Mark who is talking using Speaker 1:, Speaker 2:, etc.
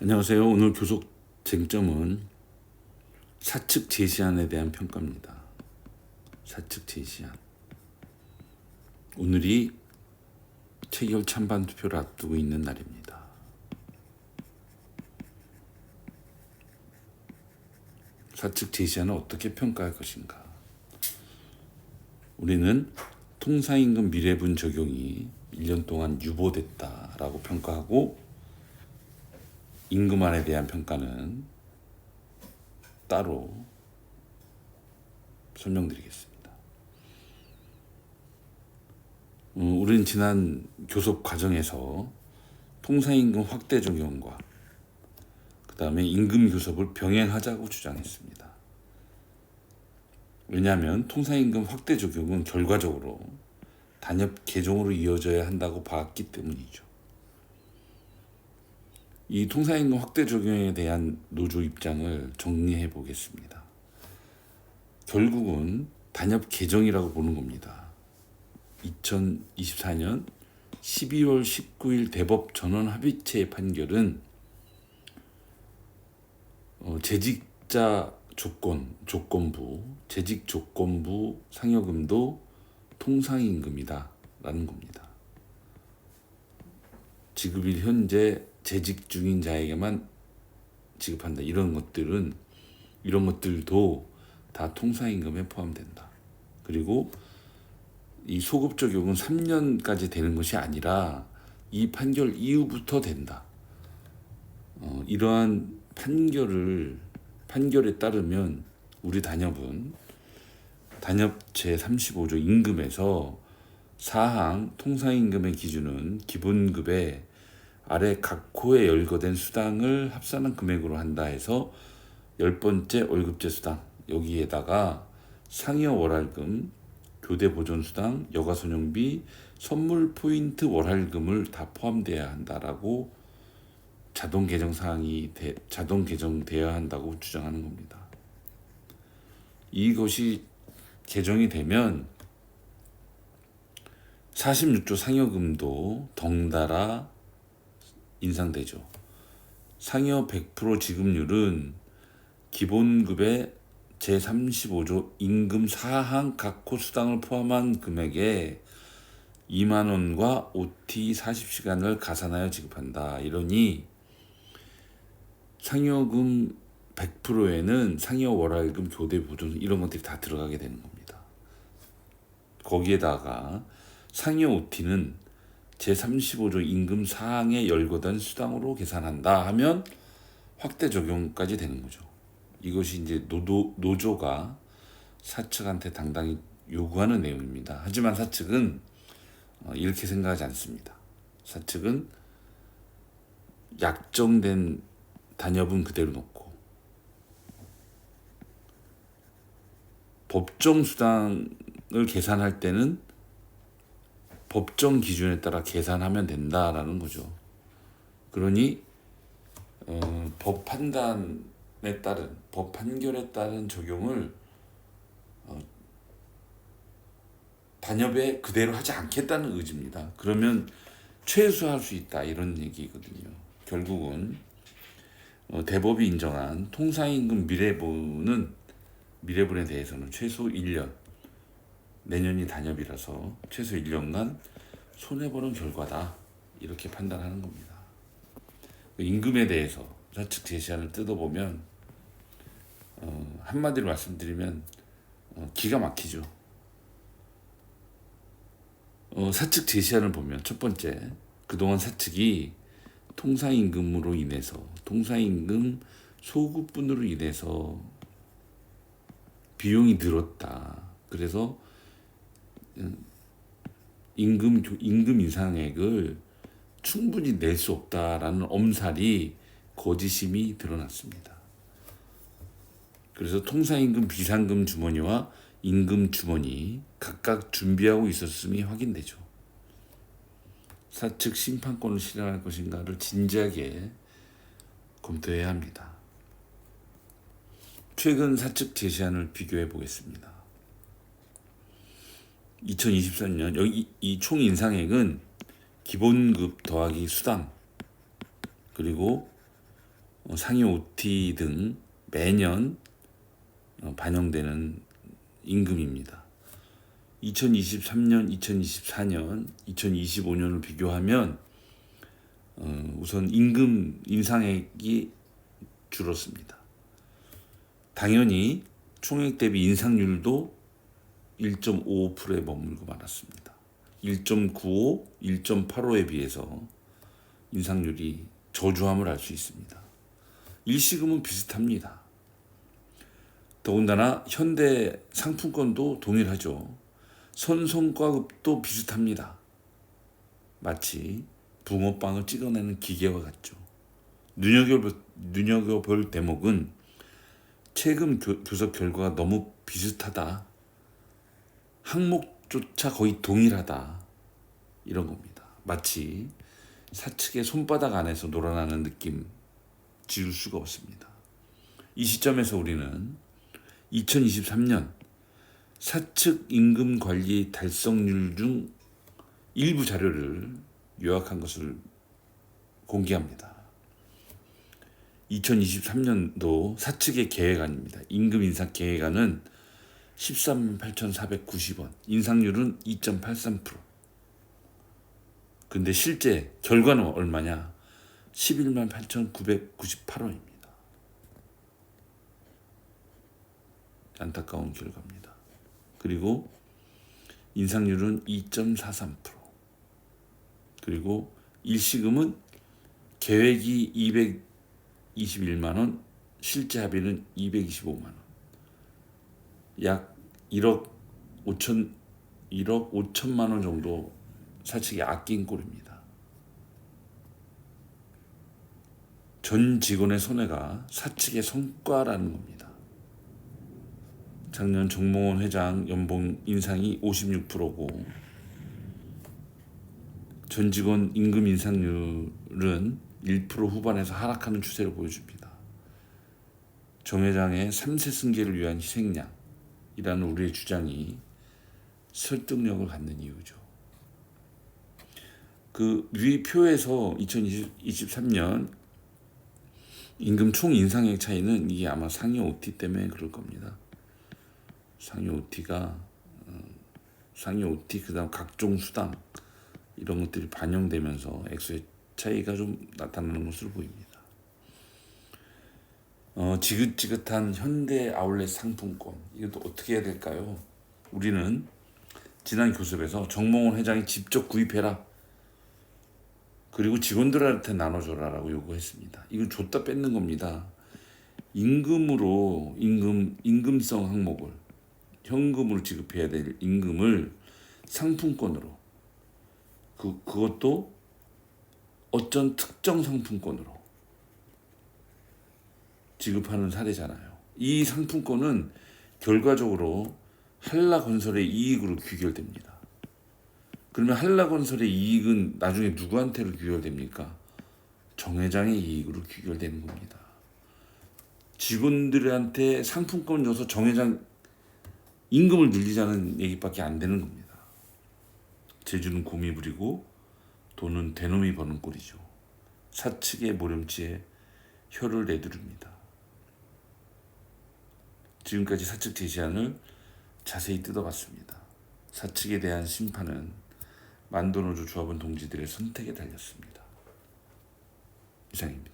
Speaker 1: 안녕하세요. 오늘 교속 쟁점은 사측 제시안에 대한 평가입니다. 사측 제시안. 오늘이 체결 찬반 투표를 앞두고 있는 날입니다. 사측 제시안을 어떻게 평가할 것인가? 우리는 통상임금 미래분 적용이 1년 동안 유보됐다라고 평가하고, 임금안에 대한 평가는 따로 설명드리겠습니다. 우리는 지난 교섭 과정에서 통상임금 확대 적용과 그 다음에 임금 교섭을 병행하자고 주장했습니다. 왜냐하면 통상임금 확대 적용은 결과적으로 단협 개정으로 이어져야 한다고 봤기 때문이죠. 이 통상임금 확대 적용에 대한 노조 입장을 정리해 보겠습니다. 결국은 단협 개정이라고 보는 겁니다. 2024년 12월 19일 대법 전원 합의체 판결은 재직자 조건부, 재직 조건부 상여금도 통상임금이다 라는 겁니다. 지급일 현재 재직 중인 자에게만 지급한다. 이런 것들도 다 통상임금에 포함된다. 그리고 이 소급 적용은 3년까지 되는 것이 아니라 이 판결 이후부터 된다. 이러한 판결에 따르면 우리 단협은 단협 제35조 임금에서 사항 통상임금의 기준은 기본급의 아래 각 호에 열거된 수당을 합산한 금액으로 한다 해서 10번째 월급제 수당, 여기에다가 상여 월할금, 교대 보존수당, 여가소년비, 선물 포인트 월할금을 다 포함돼야 한다라고 자동 개정되어야 한다고 주장하는 겁니다. 이것이 개정이 되면 46조 상여금도 덩달아 인상되죠. 상여 100% 지급률은 기본급의 제35조 임금 사항 각 호 수당을 포함한 금액에 2만 원과 OT 40시간을 가산하여 지급한다. 이러니 상여금 100%에는 상여 월할금, 교대 보존 이런 것들이 다 들어가게 되는 겁니다. 거기에다가 상여 OT는 제35조 임금 사항에 열거된 수당으로 계산한다 하면 확대 적용까지 되는 거죠. 이것이 이제 노조가 사측한테 당당히 요구하는 내용입니다. 하지만 사측은 이렇게 생각하지 않습니다. 사측은 약정된 단협은 그대로 놓고 법정 수당을 계산할 때는 법정 기준에 따라 계산하면 된다라는 거죠. 그러니 법 판단에 따른 법 판결에 따른 적용을 단협에 그대로 하지 않겠다는 의지입니다. 그러면 최소화할 수 있다 이런 얘기거든요. 결국은 대법이 인정한 통상임금 미래분에 대해서는 최소 1년, 내년이 단협이라서 최소 1년간 손해보는 결과다 이렇게 판단하는 겁니다. 임금에 대해서 사측 제시안을 뜯어보면 한마디로 말씀드리면 기가 막히죠. 사측 제시안을 보면 첫 번째, 그동안 사측이 통상임금으로 인해서 통상임금 소급분으로 인해서 비용이 늘었다. 그래서 임금 인상액을 충분히 낼 수 없다라는 엄살이 거짓임이 드러났습니다. 그래서 통상임금 비상금 주머니와 임금 주머니 각각 준비하고 있었음이 확인되죠. 사측 심판권을 실현할 것인가를 진지하게 검토해야 합니다. 최근 사측 제시안을 비교해 보겠습니다. 2023년 여기 이 총 인상액은 기본급 더하기 수당 그리고 상위 OT 등 매년 반영되는 임금입니다. 2023년, 2024년, 2025년을 비교하면 우선 임금 인상액이 줄었습니다. 당연히 총액 대비 인상률도 1.55%에 머물고 말았습니다. 1.95, 1.85에 비해서 인상률이 저조함을 알 수 있습니다. 일시금은 비슷합니다. 더군다나 현대 상품권도 동일하죠. 선성과급도 비슷합니다. 마치 붕어빵을 찍어내는 기계와 같죠. 눈여겨볼 대목은 최근 교섭 결과가 너무 비슷하다. 항목조차 거의 동일하다. 이런 겁니다. 마치 사측의 손바닥 안에서 놀아나는 느낌 지울 수가 없습니다. 이 시점에서 우리는 2023년 사측 임금 관리 달성률 중 일부 자료를 요약한 것을 공개합니다. 2023년도 사측의 계획안입니다. 임금 인상 계획안은 13만 8,490원, 인상률은 2.83%. 근데 실제 결과는 얼마냐? 11만 8,998원입니다. 안타까운 결과입니다. 그리고 인상률은 2.43%. 그리고 일시금은 계획이 221만 원, 실제 합의는 225만 원. 약 1억 5천만 원 정도 사측이 아낀 꼴입니다. 전 직원의 손해가 사측의 성과라는 겁니다. 작년 정몽원 회장 연봉 인상이 56%고 전 직원 임금 인상률은 1% 후반에서 하락하는 추세를 보여줍니다. 정 회장의 3세 승계를 위한 희생양이라는 우리의 주장이 설득력을 갖는 이유죠. 그 위 표에서 2023년 임금 총 인상액 차이는 이게 아마 상위 OT 때문에 그럴 겁니다. 상위 OT 그다음 각종 수당 이런 것들이 반영되면서 액수의 차이가 좀 나타나는 것으로 보입니다. 지긋지긋한 현대 아울렛 상품권 이것도 어떻게 해야 될까요? 우리는 지난 교섭에서 정몽원 회장이 직접 구입해라. 그리고 직원들한테 나눠줘라라고 요구했습니다. 이건 줬다 뺏는 겁니다. 임금성 항목을 현금으로 지급해야 될 임금을 상품권으로 그것도 어떤 특정 상품권으로 지급하는 사례잖아요. 이 상품권은 결과적으로 한라건설의 이익으로 귀결됩니다. 그러면 한라건설의 이익은 나중에 누구한테로 귀결됩니까? 정 회장의 이익으로 귀결되는 겁니다. 직원들한테 상품권 줘서 정 회장 임금을 늘리자는 얘기밖에 안 되는 겁니다. 재주는 곰이 부리고 돈은 대놈이 버는 꼴이죠. 사측의 모렴지에 혀를 내두릅니다. 지금까지 사측 제시안을 자세히 뜯어봤습니다. 사측에 대한 심판은 만도노조 조합원 동지들의 선택에 달렸습니다. 이상입니다.